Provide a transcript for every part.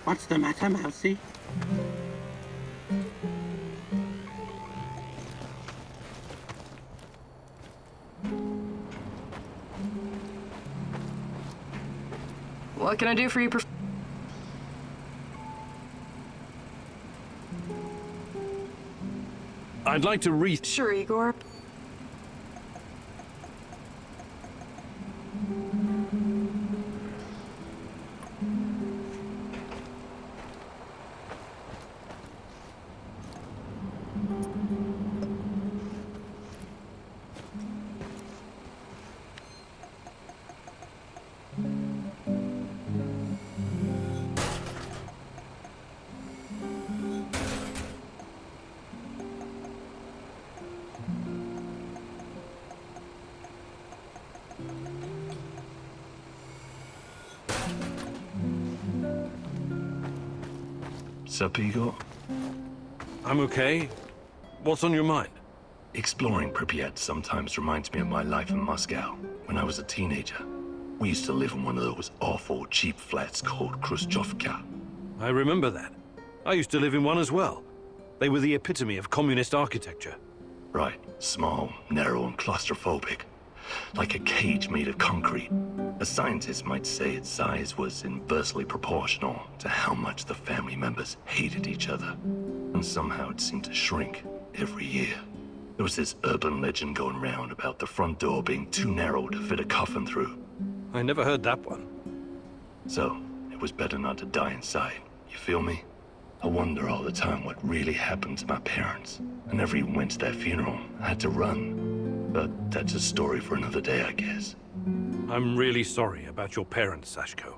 What's the matter, Mousy? What can I do for you, I'd like to read. Sure, Igor. Sup, Igor? I'm okay. What's on your mind? Exploring Pripyat sometimes reminds me of my life in Moscow when I was a teenager. We used to live in one of those awful cheap flats called Khrushchevka. I remember that. I used to live in one as well. They were the epitome of communist architecture. Right, small, narrow, and claustrophobic. Like a cage made of concrete. A scientist might say its size was inversely proportional to how much the family members hated each other. And somehow it seemed to shrink every year. There was this urban legend going round about the front door being too narrow to fit a coffin through. I never heard that one. So, it was better not to die inside. You feel me? I wonder all the time what really happened to my parents. I never even went to their funeral. I had to run. But that's a story for another day, I guess. I'm really sorry about your parents, Sashko.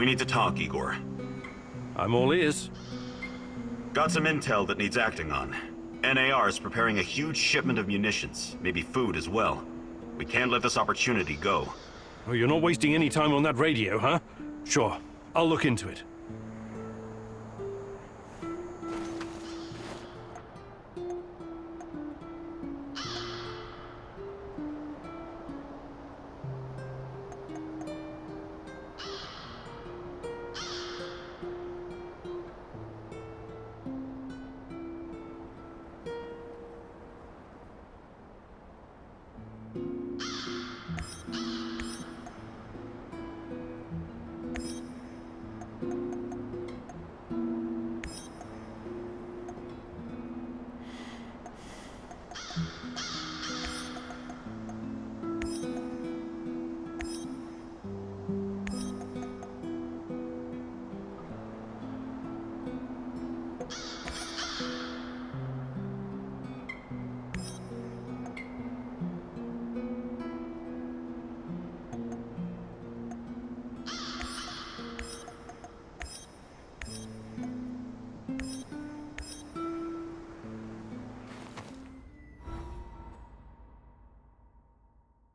We need to talk, Igor. I'm all ears. Got some intel that needs acting on. NAR is preparing a huge shipment of munitions, maybe food as well. We can't let this opportunity go. Oh, you're not wasting any time on that radio, huh? Sure, I'll look into it.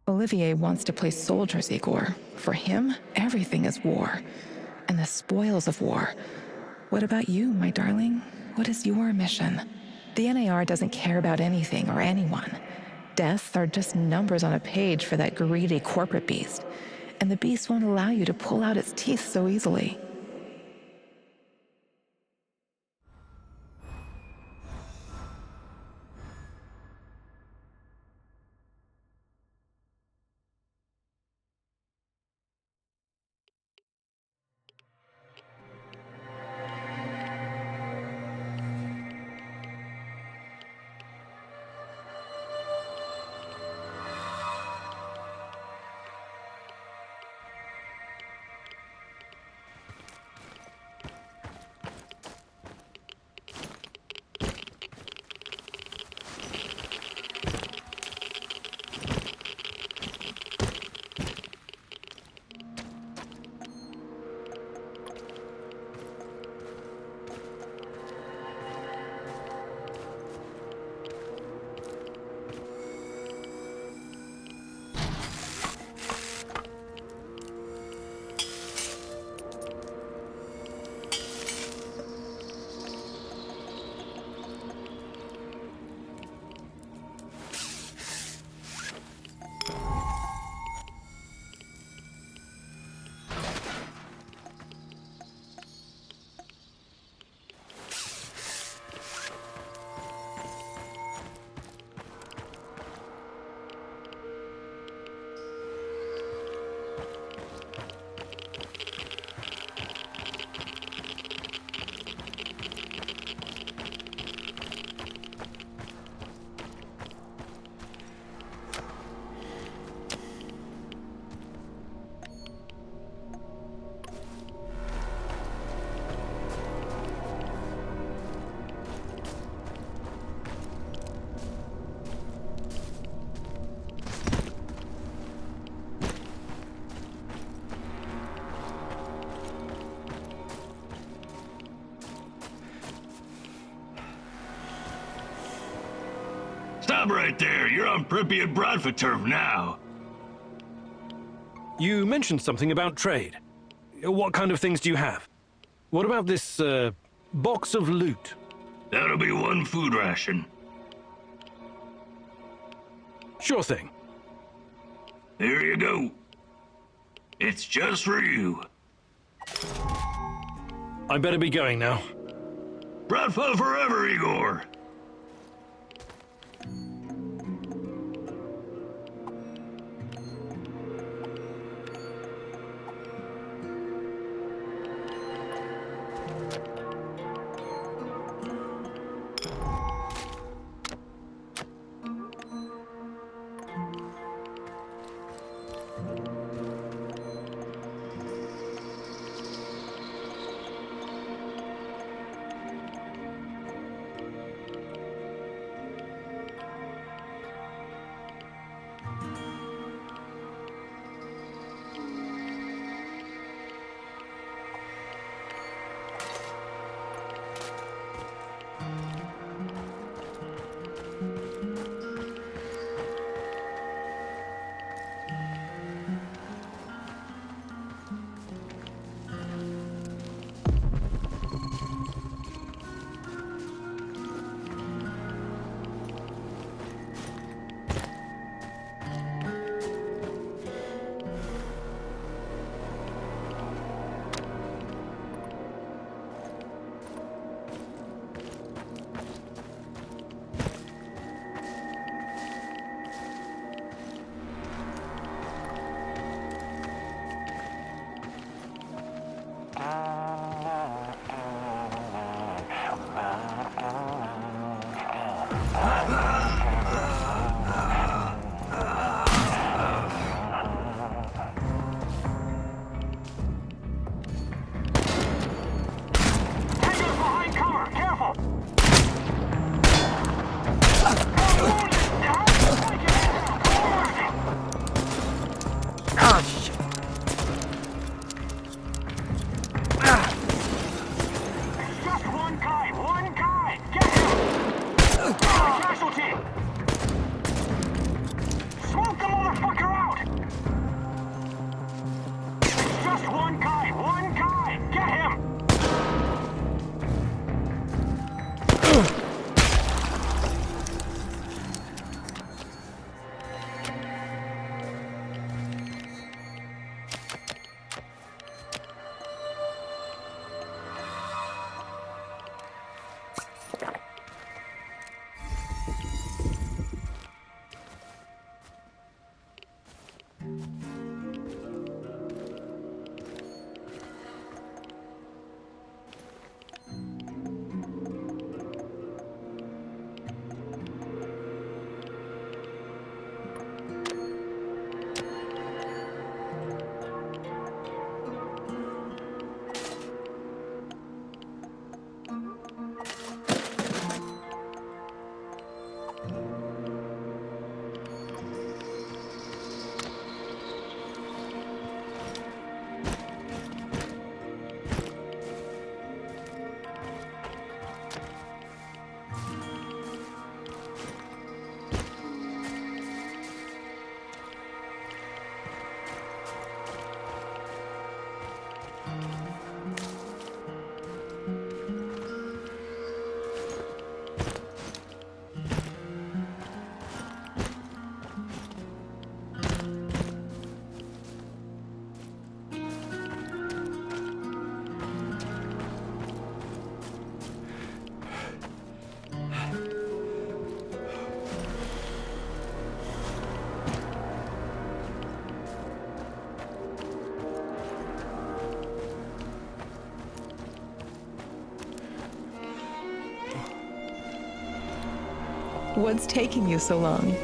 Olivier wants to play soldiers, Igor. For him, everything is war. And the spoils of war. What about you, my darling? What is your mission? The NAR doesn't care about anything or anyone. Deaths are just numbers on a page for that greedy corporate beast. And the beast won't allow you to pull out its teeth so easily. Stop right there. You're on Pripyat Bradford turf now. You mentioned something about trade. What kind of things do you have? What about this, box of loot? That'll be one food ration. Sure thing. Here you go. It's just for you. I better be going now. Bradford forever, Igor. Behind cover! Careful! Oh, shit. Just one guy! One guy! Get him! Casualty! Smoke the motherfucker out! Just one guy! One guy! Get him! What's taking you so long?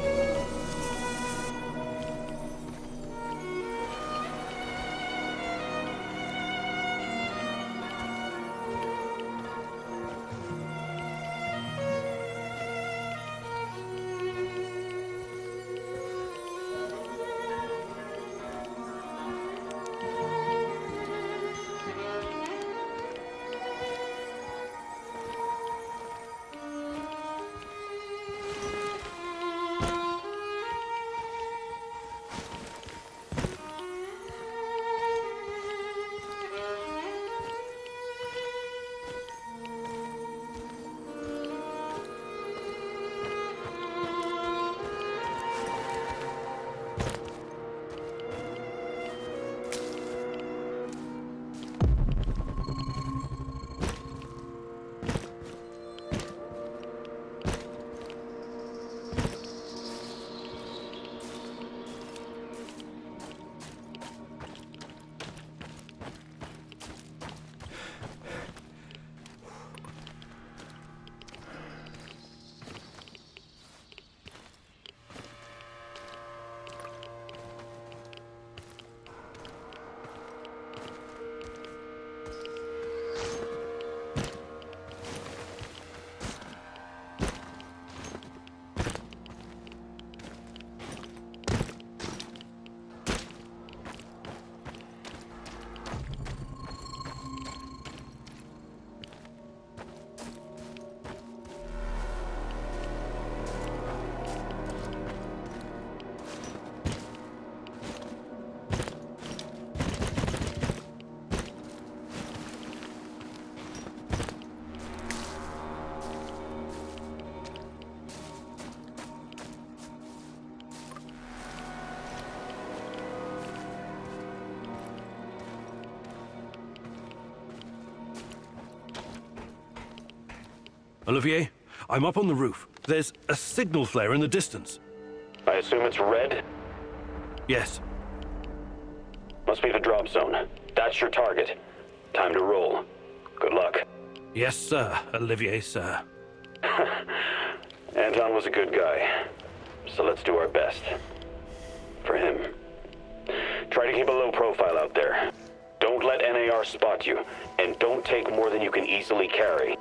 Olivier, I'm up on the roof. There's a signal flare in the distance. I assume it's red? Yes. Must be the drop zone. That's your target. Time to roll. Good luck. Yes, sir, Olivier, sir. Anton was a good guy, so let's do our best. For him. Try to keep a low profile out there. Don't let NAR spot you, and don't take more than you can easily carry.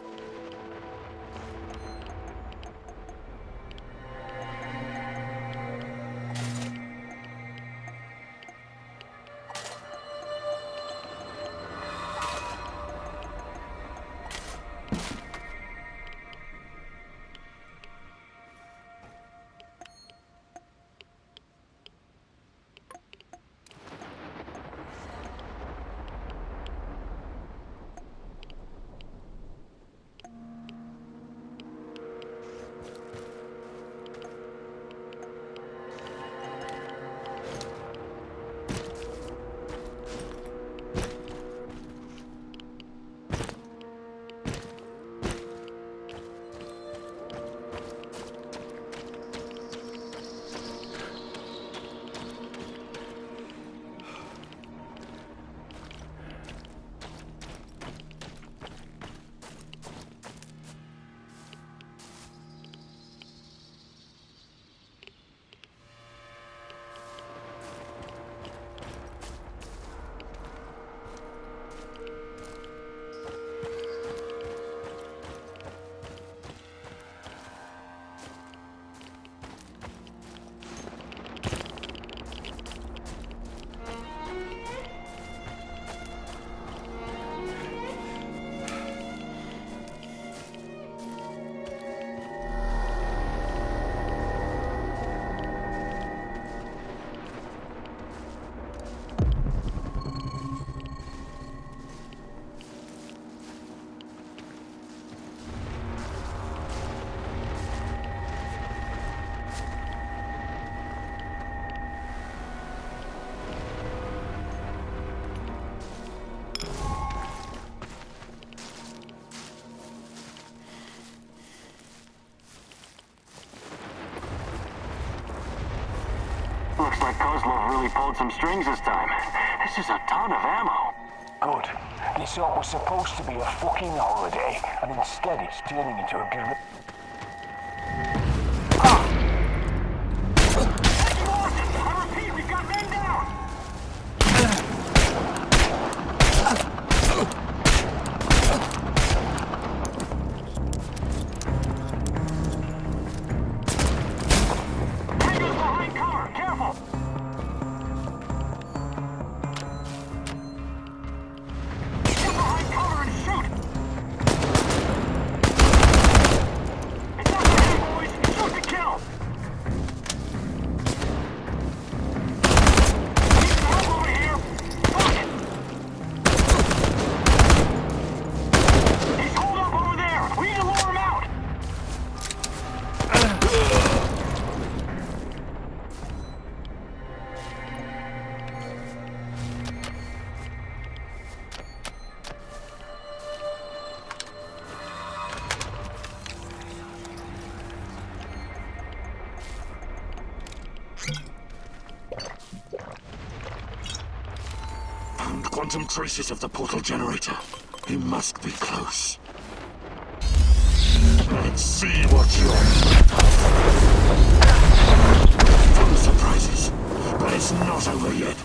Looks like Kozlov really pulled some strings this time. This is a ton of ammo. Good. This all was supposed to be a fucking holiday, and instead it's turning into a guerrilla. I repeat, we've got men down! Tango's behind cover! Careful! Get behind cover and shoot! It's not the hit, boys! Shoot to kill! Need some help over here! Fuck it! He's holed up over there! We need to lure him out! Found quantum traces of the portal generator. He must be close. Let's see what you're... Fun surprises, but it's not over yet.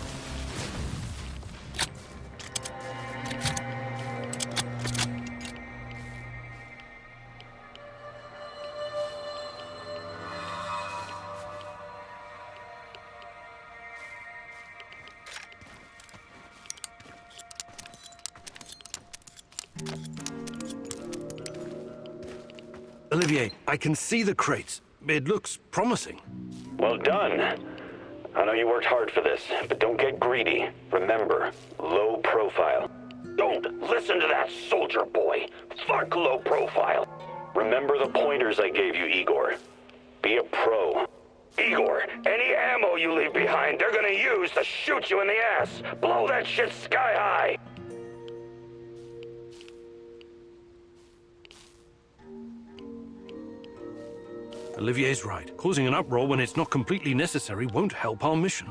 Olivier, I can see the crates. It looks promising. Well done. I know you worked hard for this, but don't get greedy. Remember, low profile. Don't listen to that soldier boy. Fuck low profile. Remember the pointers I gave you, Igor. Be a pro. Igor, any ammo you leave behind, they're gonna use to shoot you in the ass. Blow that shit sky high. Olivier's right. Causing an uproar when it's not completely necessary won't help our mission.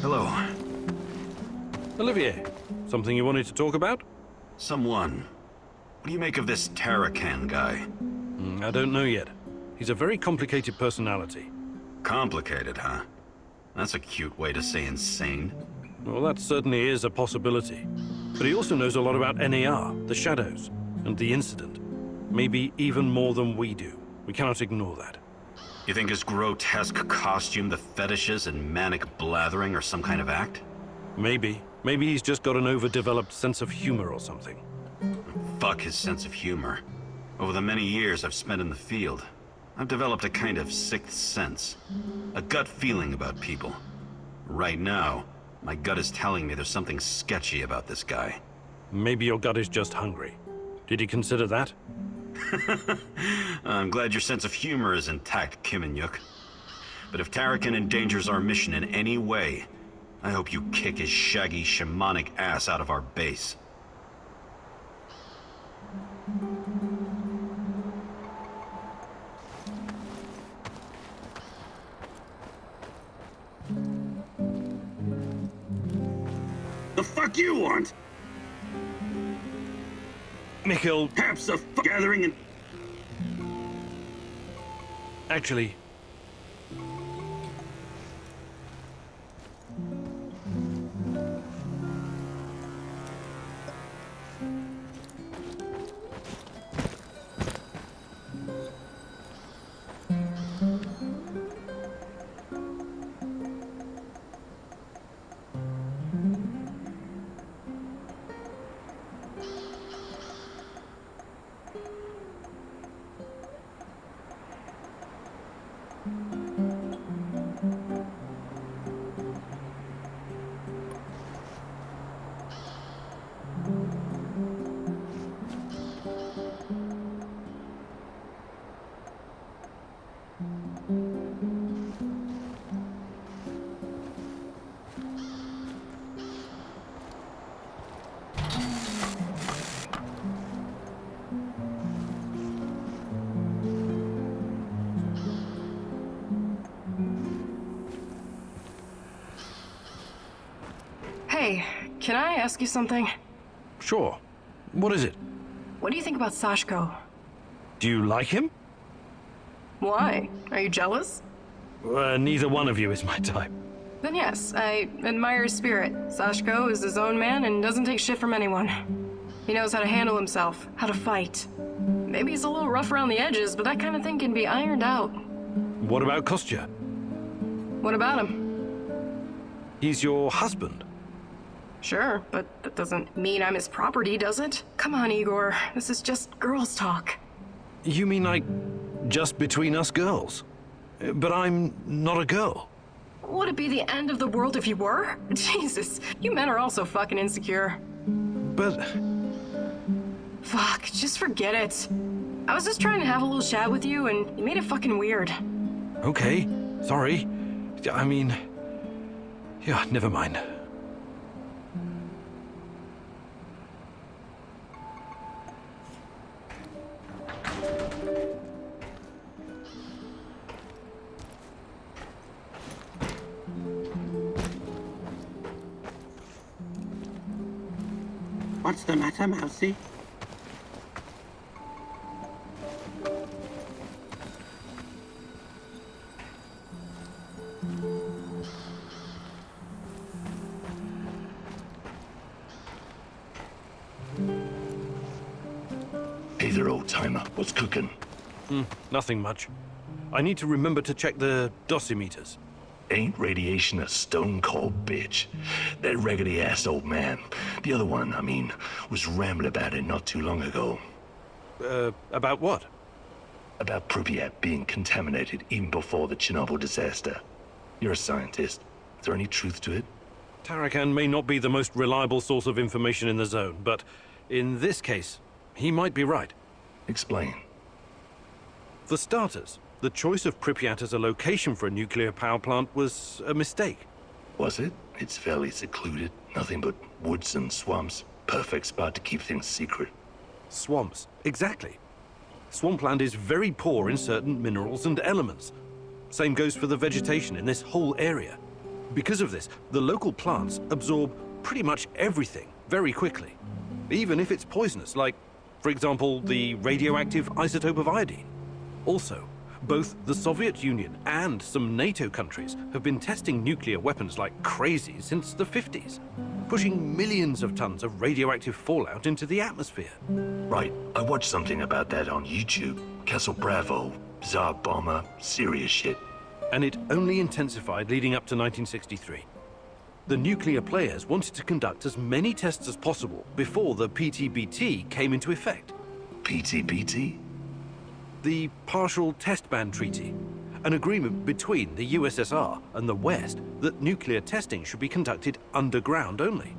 Hello. Olivier, something you wanted to talk about? Someone. What do you make of this Tarakan guy? I don't know yet. He's a very complicated personality. Complicated, huh? That's a cute way to say insane. Well, that certainly is a possibility. But he also knows a lot about NAR, the Shadows, and the incident. Maybe even more than we do. We cannot ignore that. You think his grotesque costume, the fetishes, and manic blathering are some kind of act? Maybe. Maybe he's just got an overdeveloped sense of humor or something. Fuck his sense of humor. Over the many years I've spent in the field, I've developed a kind of sixth sense. A gut feeling about people. Right now, my gut is telling me there's something sketchy about this guy. Maybe your gut is just hungry. Did he consider that? I'm glad your sense of humor is intact, Kiminyuk. But if Tarakan endangers our mission in any way, I hope you kick his shaggy shamanic ass out of our base. The fuck you want? Mikhail, Perhaps a gathering and... actually, Hey, can I ask you something? sure. What is it? What do you think about Sashko? Do you like him? Why? Are you jealous? Neither one of you is my type. Then yes, I admire his spirit. Sashko is his own man and doesn't take shit from anyone. He knows how to handle himself, how to fight. Maybe he's a little rough around the edges, but that kind of thing can be ironed out. What about Kostya? What about him? He's your husband. Sure, but that doesn't mean I'm his property, does it? Come on, Igor. This is just girls' talk. You mean like just between us girls? But I'm not a girl. Would it be the end of the world if you were? Jesus, you men are also fucking insecure. But Fuck, just forget it. I was just trying to have a little chat with you, and you made it fucking weird. okay, sorry. I mean, yeah, never mind. What's the matter, Mousy? Hey there, old-timer. What's cooking? Nothing much. I need to remember to check the dosimeters. Ain't radiation a stone-cold bitch? That raggedy-ass old man, the other one, I mean, was rambling about it not too long ago. About what? About Pripyat being contaminated even before the Chernobyl disaster. You're a scientist. Is there any truth to it? Tarakan may not be the most reliable source of information in the zone, but in this case, he might be right. Explain. For starters, the choice of Pripyat as a location for a nuclear power plant was a mistake. Was it? It's fairly secluded. Nothing but woods and swamps. Perfect spot to keep things secret. Swamps, exactly. Swampland is very poor in certain minerals and elements. Same goes for the vegetation in this whole area. Because of this, the local plants absorb pretty much everything very quickly. Even if it's poisonous, like, for example, the radioactive isotope of iodine. Also, both the Soviet Union and some NATO countries have been testing nuclear weapons like crazy since the 50s, pushing millions of tons of radioactive fallout into the atmosphere. Right. I watched something about that on YouTube. Castle Bravo, Tsar Bomber, serious shit. And it only intensified leading up to 1963. The nuclear players wanted to conduct as many tests as possible before the PTBT came into effect. PTBT? The Partial Test Ban Treaty, an agreement between the USSR and the West that nuclear testing should be conducted underground only.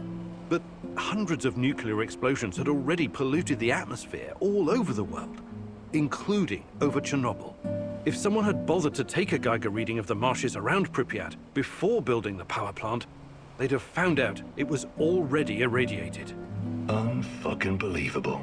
But hundreds of nuclear explosions had already polluted the atmosphere all over the world, including over Chernobyl. If someone had bothered to take a Geiger reading of the marshes around Pripyat before building the power plant, they'd have found out it was already irradiated. Unfucking believable.